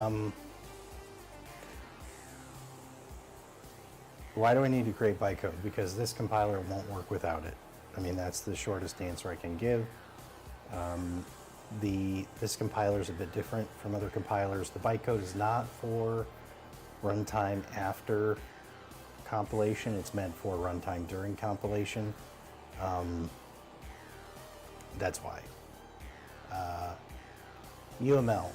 Why do I need to create bytecode? Because this compiler won't work without it. I mean, that's the shortest answer I can give. This compiler is a bit different from other compilers. The bytecode is not for runtime after compilation. It's meant for runtime during compilation. That's why. UML.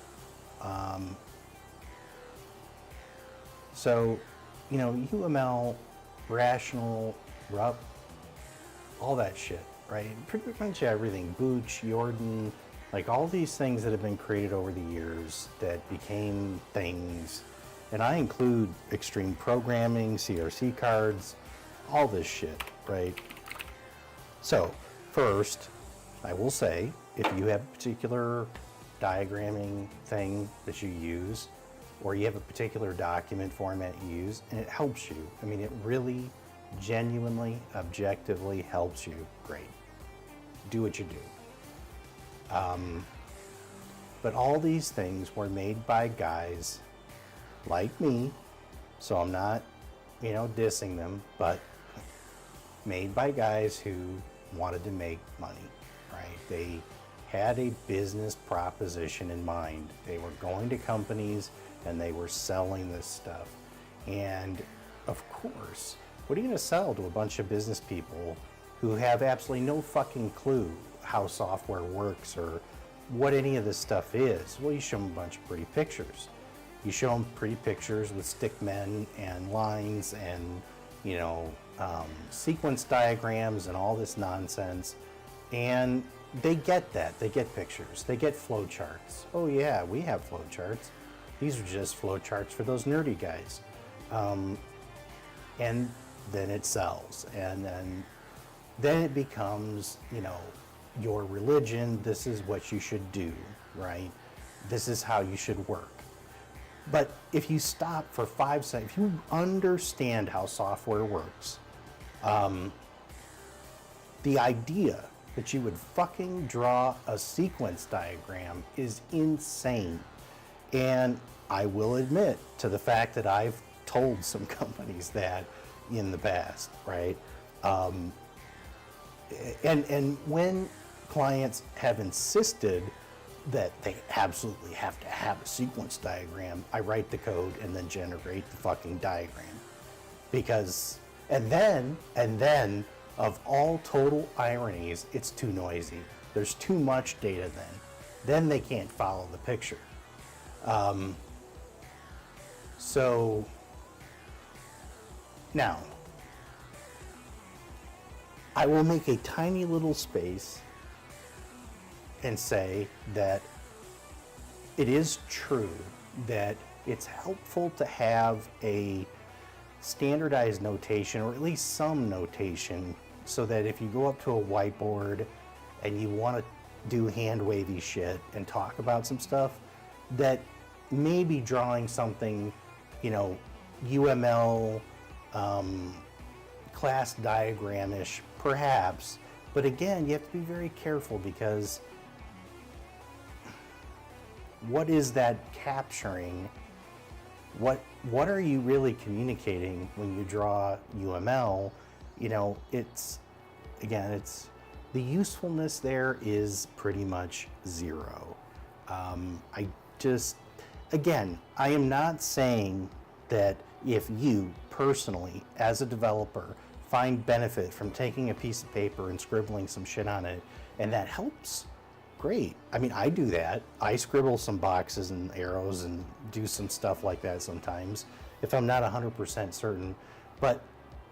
So, you know, UML, rational, RUP, all that shit, right? Pretty much everything. Booch, Jordan, like all these things that have been created over the years that became things. And I include extreme programming, CRC cards, all this shit, right? So, first, I will say, if you have a particular diagramming thing that you use, or you have a particular document format you use, and it helps you. I mean, it really, genuinely, objectively helps you. Great. Do what you do. But all these things were made by guys like me, so I'm not, dissing them, but made by guys who wanted to make money, right? They had a business proposition in mind. They were going to companies and they were selling this stuff. And of course, what are you gonna sell to a bunch of business people who have absolutely no fucking clue how software works or what any of this stuff is? Well, you show them a bunch of pretty pictures. You show them pretty pictures with stick men and lines and, sequence diagrams and all this nonsense. And they get that. They get pictures. They get flow charts. Oh yeah, we have flow charts. These are just flow charts for those nerdy guys. And then it sells. And then it becomes, your religion. This is what you should do, right? This is how you should work. But if you stop for 5 seconds, if you understand how software works, the idea that you would fucking draw a sequence diagram is insane. And I will admit to the fact that I've told some companies that in the past, right? And when clients have insisted that they absolutely have to have a sequence diagram, I write the code and then generate the fucking diagram. Because, and then, of all total ironies, it's too noisy. There's too much data then. Then they can't follow the picture. So, now, I will make a tiny little space and say that it is true that it's helpful to have a standardized notation, or at least some notation, so that if you go up to a whiteboard and you want to do hand wavy shit and talk about some stuff, that maybe drawing something, UML, class diagram-ish, perhaps. But again, you have to be very careful, because what is that capturing? What are you really communicating when you draw UML? It's the usefulness there is pretty much zero. I am not saying that if you personally, as a developer, find benefit from taking a piece of paper and scribbling some shit on it, and that helps, great. I mean, I do that. I scribble some boxes and arrows and do some stuff like that sometimes, if I'm not 100% certain. But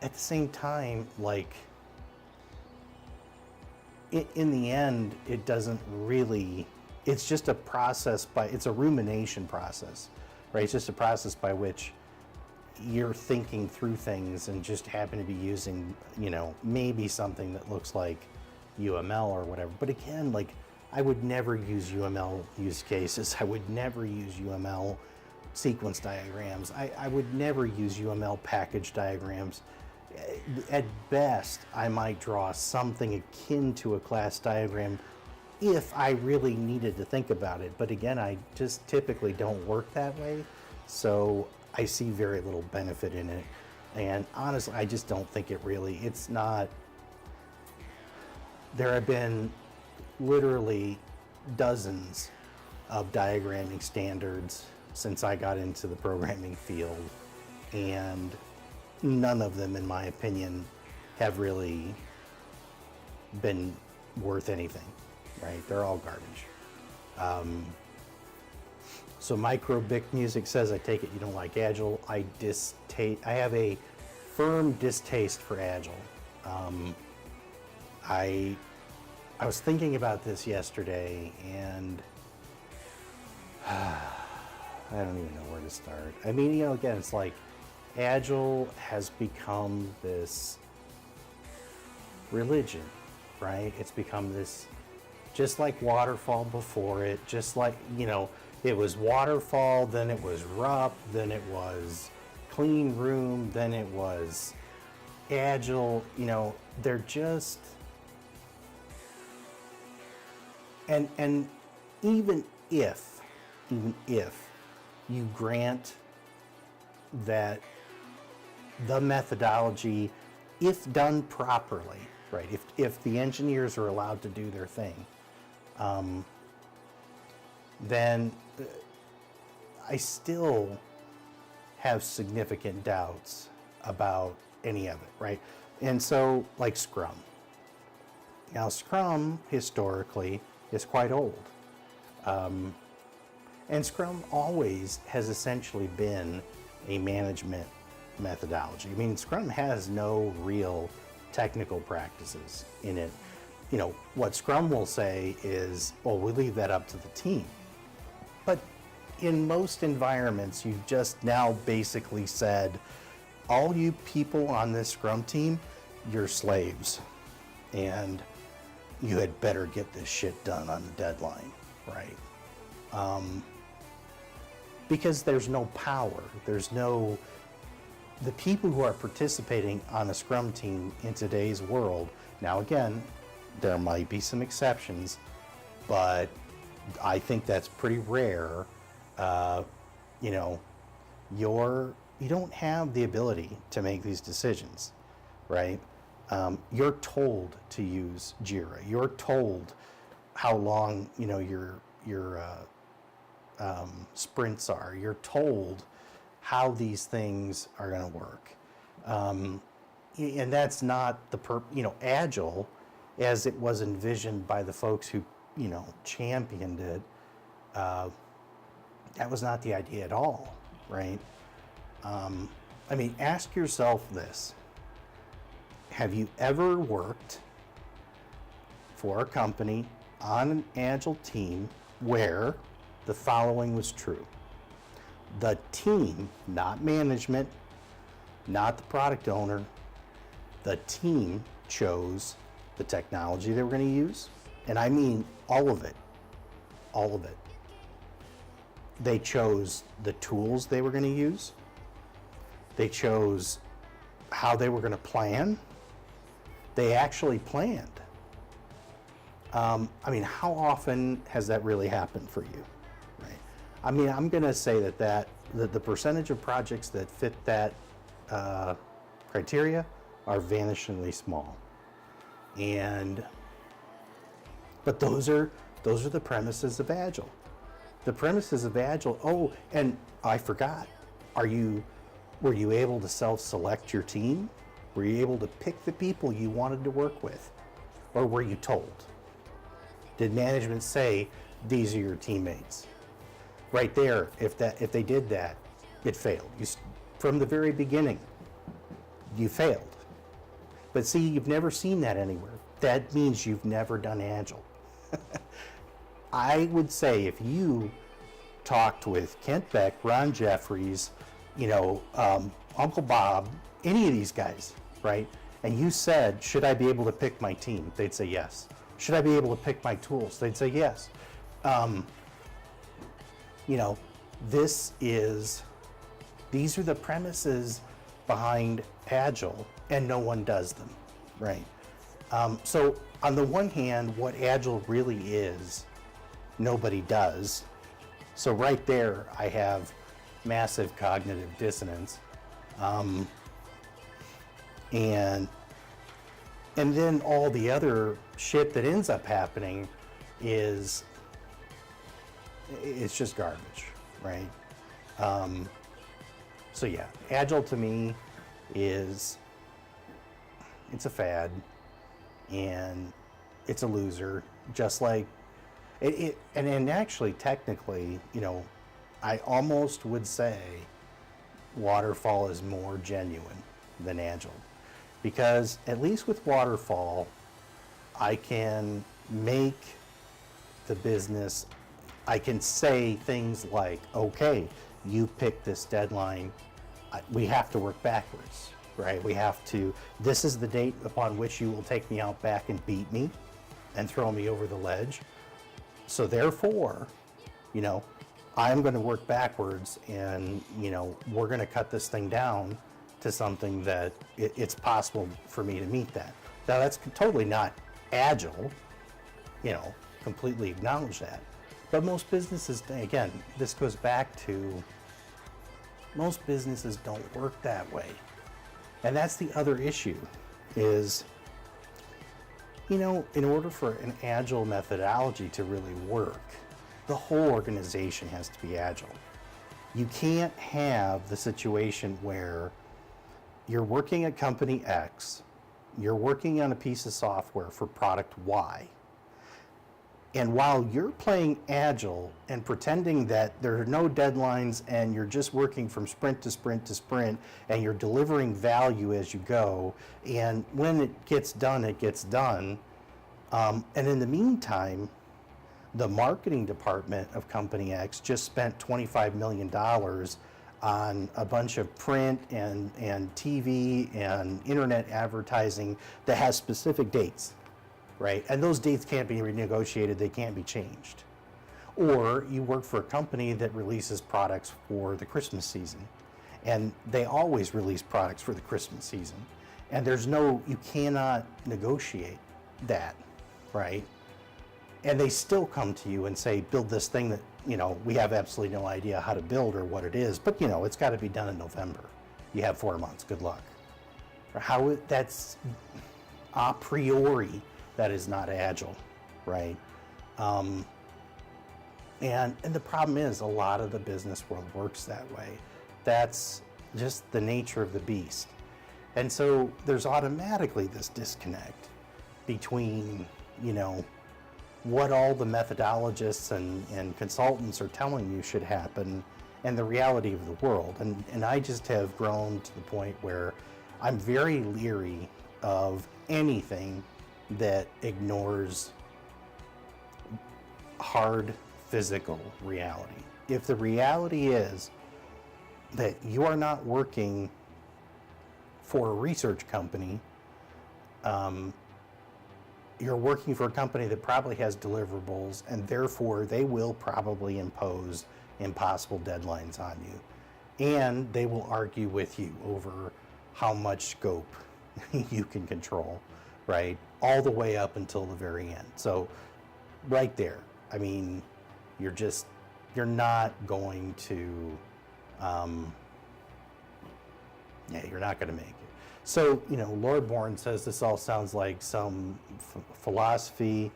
at the same time, in the end, it doesn't really, it's just a process it's a rumination process, right? It's just a process by which you're thinking through things and just happen to be using, maybe something that looks like UML or whatever. But again, I would never use UML use cases. I would never use UML sequence diagrams. I would never use UML package diagrams. At best, I might draw something akin to a class diagram if I really needed to think about it. But again, I just typically don't work that way. So I see very little benefit in it. And honestly, I just don't think it's not. There have been literally dozens of diagramming standards since I got into the programming field, and none of them, in my opinion, have really been worth anything, right? They're all garbage. So Microbic Music says, I take it you don't like Agile. I have a firm distaste for Agile. I was thinking about this yesterday, and I don't even know where to start. I mean, again, it's like Agile has become this religion, right? It's become this, just like waterfall before it, just like, it was waterfall, then it was RUP, then it was clean room, then it was Agile. They're just, and even if you grant that the methodology, if done properly, right, if the engineers are allowed to do their thing, then I still have significant doubts about any of it, right? And so, like Scrum. Now, Scrum, historically, is quite old. And Scrum always has essentially been a management methodology. I mean, Scrum has no real technical practices in it. What Scrum will say is, well, we leave that up to the team. But in most environments, you've just now basically said, all you people on this Scrum team, you're slaves. And you had better get this shit done on the deadline, right? Because there's no power. The people who are participating on a Scrum team in today's world, now again, there might be some exceptions, but I think that's pretty rare. You don't have the ability to make these decisions, right? You're told to use Jira. You're told how long your sprints are. You're told how these things are going to work, and that's not Agile, as it was envisioned by the folks who championed it. That was not the idea at all, right? Ask yourself this. Have you ever worked for a company on an Agile team where the following was true? The team, not management, not the product owner, the team chose the technology they were going to use, and I mean all of it. They chose the tools they were going to use. They chose how they were going to plan. They actually planned. How often has that really happened for you, right? I'm going to say that the percentage of projects that fit that criteria are vanishingly small. But those are the premises of Agile. The premises of Agile. Oh, and I forgot. Were you able to self-select your team? Were you able to pick the people you wanted to work with? Or were you told? Did management say, these are your teammates? Right there, if they did that, it failed. From the very beginning, you failed. But see, you've never seen that anywhere. That means you've never done Agile. I would say if you talked with Kent Beck, Ron Jeffries, Uncle Bob, any of these guys, right? And you said, should I be able to pick my team? They'd say yes. Should I be able to pick my tools? They'd say yes. These are the premises behind Agile, and no one does them, right? So on the one hand, what Agile really is, nobody does. So right there, I have massive cognitive dissonance. And then all the other shit that ends up happening is, it's just garbage, right? So yeah, Agile to me is, it's a fad, and it's a loser, just like and actually technically, I almost would say waterfall is more genuine than Agile, because at least with waterfall, I can make the business, I can say things like, okay, you picked this deadline, we have to work backwards, right? We have to, this is the date upon which you will take me out back and beat me and throw me over the ledge. So therefore, I'm going to work backwards, and, we're going to cut this thing down to something that it's possible for me to meet that. Now, that's totally not Agile, completely acknowledge that. But most businesses, again, this goes back to, most businesses don't work that way. And that's the other issue is, in order for an Agile methodology to really work, the whole organization has to be Agile. You can't have the situation where you're working at company X, you're working on a piece of software for product Y, and while you're playing Agile and pretending that there are no deadlines and you're just working from sprint to sprint to sprint and you're delivering value as you go, and when it gets done, it gets done. And in the meantime, the marketing department of Company X just spent $25 million on a bunch of print and TV and internet advertising that has specific dates. Right? And those dates can't be renegotiated, they can't be changed. Or you work for a company that releases products for the Christmas season, and they always release products for the Christmas season. And you cannot negotiate that, right? And they still come to you and say, build this thing that, we have absolutely no idea how to build or what it is, but it's got to be done in November. You have 4 months, good luck. That's a priori, that is not Agile, right? And the problem is, a lot of the business world works that way. That's just the nature of the beast. And so there's automatically this disconnect between, what all the methodologists and consultants are telling you should happen and the reality of the world. And I just have grown to the point where I'm very leery of anything that ignores hard physical reality. If the reality is that you are not working for a research company, you're working for a company that probably has deliverables, and therefore they will probably impose impossible deadlines on you. And they will argue with you over how much scope you can control, right? All the way up until the very end. So right there, you're not going to, you're not going to make it. So, Lord Bourne says this all sounds like some philosophy,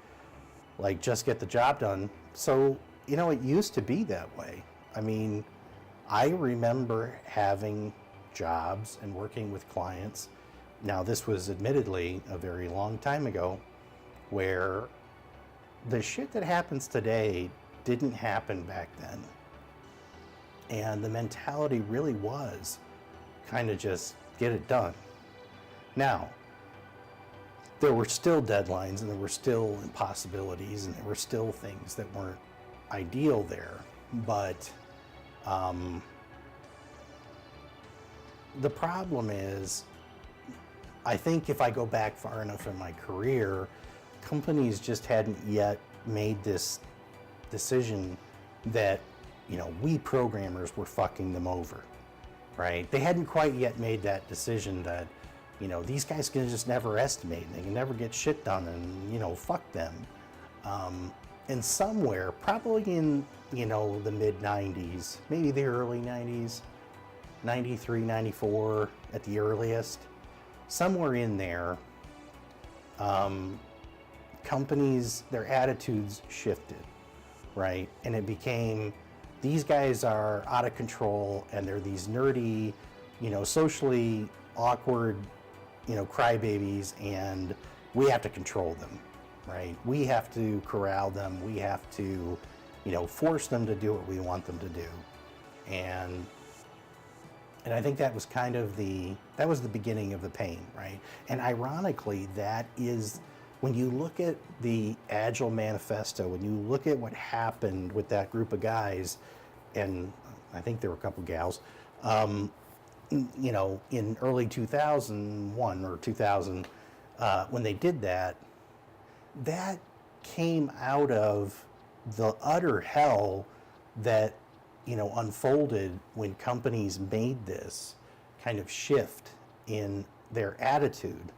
like just get the job done. So, it used to be that way. I remember having jobs and working with clients. Now, this was admittedly a very long time ago, where the shit that happens today didn't happen back then. And the mentality really was kind of just get it done. Now, there were still deadlines, and there were still impossibilities, and there were still things that weren't ideal there. But the problem is, I think if I go back far enough in my career, companies just hadn't yet made this decision that, we programmers were fucking them over, right? They hadn't quite yet made that decision that, these guys can just never estimate, and they can never get shit done, and fuck them. And somewhere, probably in the mid 90s, maybe the early 90s, 93, 94 at the earliest, somewhere in there, companies, their attitudes shifted, right? And it became, these guys are out of control, and they're these nerdy, socially awkward, crybabies, and we have to control them, right? We have to corral them. We have to, force them to do what we want them to do. And I think that was kind of the beginning of the pain, right? And ironically, that is, when you look at the Agile Manifesto, when you look at what happened with that group of guys, and I think there were a couple gals, in early 2001 or 2000, when they did that, that came out of the utter hell that unfolded when companies made this kind of shift in their attitude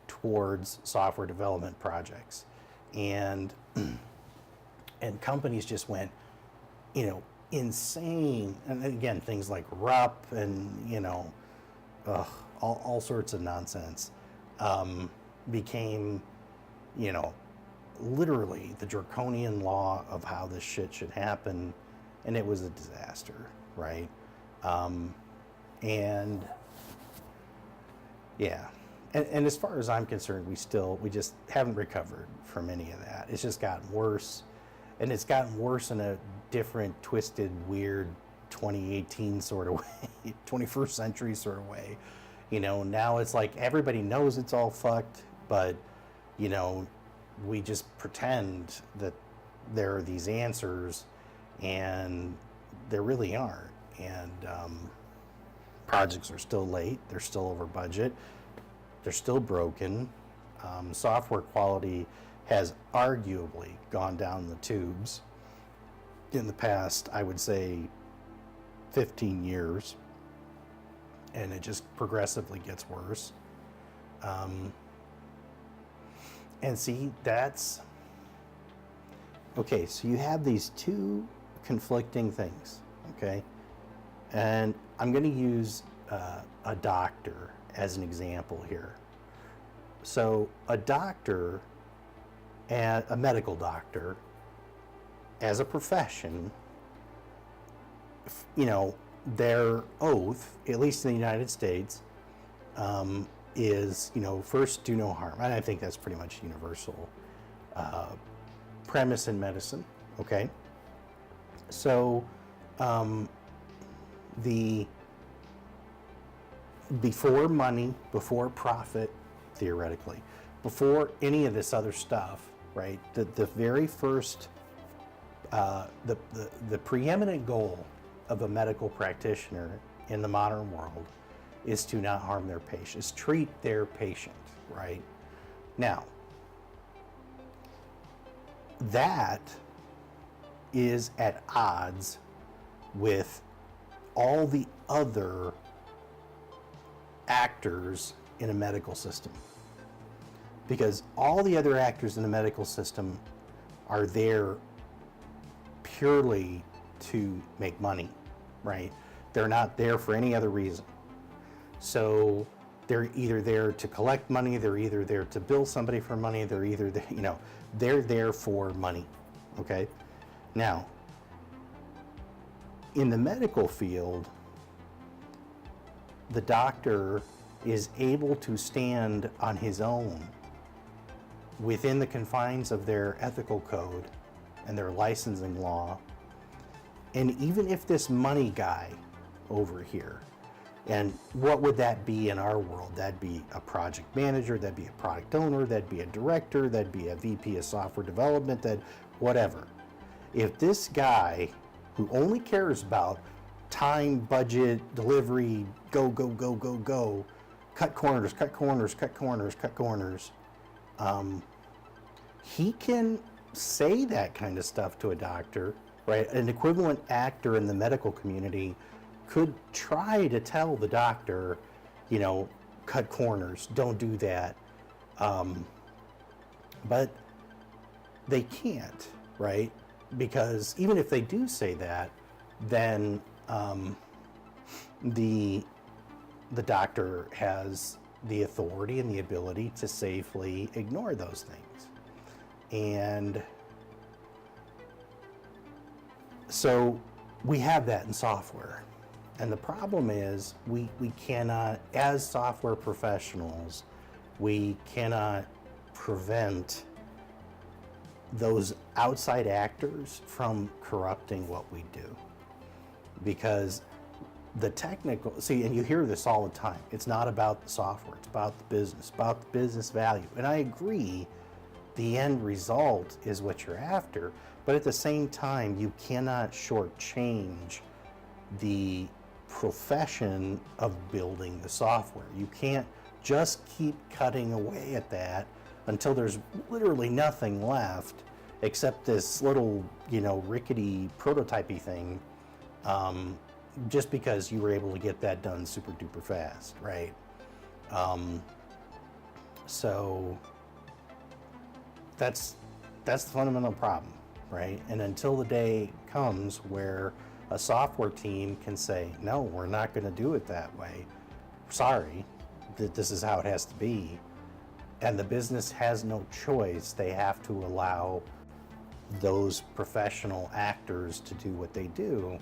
towards software development projects, and companies just went insane. And again, things like RUP and all sorts of nonsense became literally the draconian law of how this shit should happen, and it was a disaster, right? And yeah, and as far as I'm concerned, we just haven't recovered from any of that. It's just gotten worse, and it's gotten worse in a different, twisted, weird 2018 sort of way, 21st century sort of way. Now it's like everybody knows it's all fucked, but we just pretend that there are these answers, and there really aren't. And projects are still late, they're still over budget, they're still broken. Software quality has arguably gone down the tubes in the past, I would say, 15 years, and it just progressively gets worse. And see, that's okay. So you have these two conflicting things, okay? And I'm going to use a doctor as an example here. So a doctor, a medical doctor, as a profession, their oath, at least in the United States, is, first, do no harm. And I think that's pretty much universal premise in medicine, okay? So the before money, before profit, theoretically, before any of this other stuff, right? The very first, the preeminent goal of a medical practitioner in the modern world is to not harm their patients, treat their patient, right? Now, that is at odds with all the other actors in a medical system. Because all the other actors in the medical system are there purely to make money, right? They're not there for any other reason. So they're either there to collect money, they're either there to bill somebody for money, they're either, they're there for money, okay? Now, in the medical field, the doctor is able to stand on his own within the confines of their ethical code and their licensing law. And even if this money guy over here, and what would that be in our world? That'd be a project manager, that'd be a product owner, that'd be a director, that'd be a VP of software development, that whatever. If this guy who only cares about time, budget, delivery, go, go, go, go, go, cut corners, cut corners, cut corners, cut corners, he can say that kind of stuff to a doctor, right? An equivalent actor in the medical community could try to tell the doctor, cut corners, don't do that. But they can't, right? Because even if they do say that, then the doctor has the authority and the ability to safely ignore those things. And so we have that in software. And the problem is we cannot, as software professionals, we cannot prevent those outside actors from corrupting what we do. Because the technical, see, and you hear this all the time, it's not about the software, it's about the business value. And I agree, the end result is what you're after, but at the same time, you cannot shortchange the profession of building the software. You can't just keep cutting away at that until there's literally nothing left except this little, rickety prototypey thing, just because you were able to get that done super duper fast, right? So that's the fundamental problem, right? And until the day comes where a software team can say, no, we're not going to do it that way. Sorry, this is how it has to be. And the business has no choice. They have to allow those professional actors to do what they do.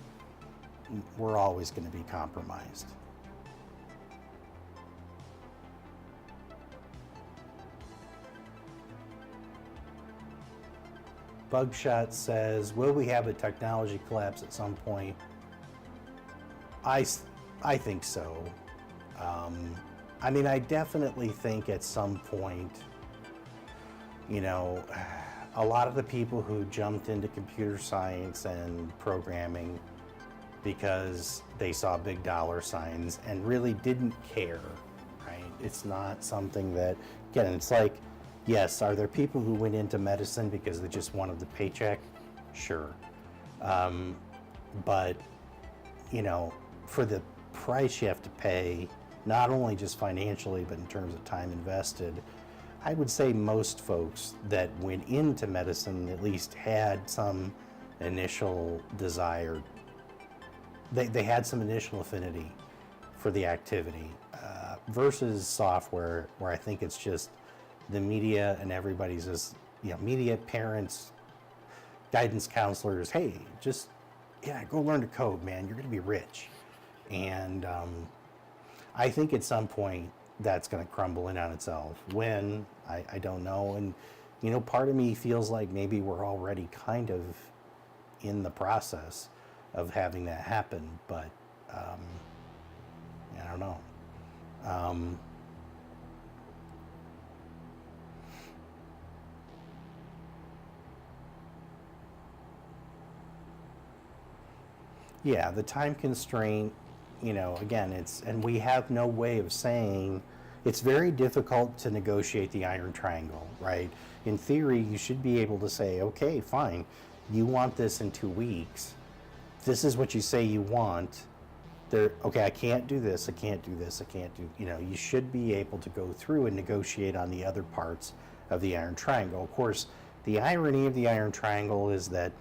We're always going to be compromised. Bugshot says, will we have a technology collapse at some point? I think so. I definitely think at some point, a lot of the people who jumped into computer science and programming because they saw big dollar signs and really didn't care, right? It's not something that, again, it's like, yes, are there people who went into medicine because they just wanted the paycheck? Sure. But, for the price you have to pay, not only just financially, but in terms of time invested, I would say most folks that went into medicine at least had some initial desire. They had some initial affinity for the activity versus software, where I think it's just the media and everybody's just, media, parents, guidance counselors, hey, just, go learn to code, man. You're going to be rich. And I think at some point that's going to crumble in on itself. When, I don't know. And, part of me feels like maybe we're already kind of in the process of having that happen, but I don't know. Yeah, the time constraint, again, and we have no way of saying, it's very difficult to negotiate the iron triangle, right? In theory, you should be able to say, okay, fine, you want this in 2 weeks. This is what you say you want. Okay, I can't do this, I can't do this, I can't do, you should be able to go through and negotiate on the other parts of the iron triangle. Of course, the irony of the iron triangle is that,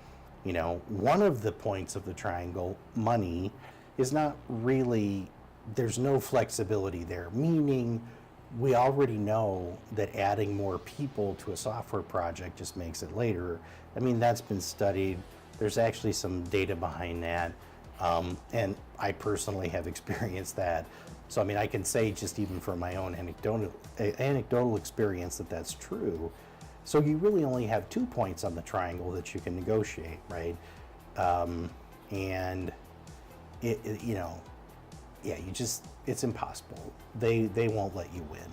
one of the points of the triangle, money, is not really, there's no flexibility there, meaning we already know that adding more people to a software project just makes it later. That's been studied. There's actually some data behind that. And I personally have experienced that. So, I can say just even from my own anecdotal experience that that's true. So you really only have 2 points on the triangle that you can negotiate, right? And it's impossible. They won't let you win.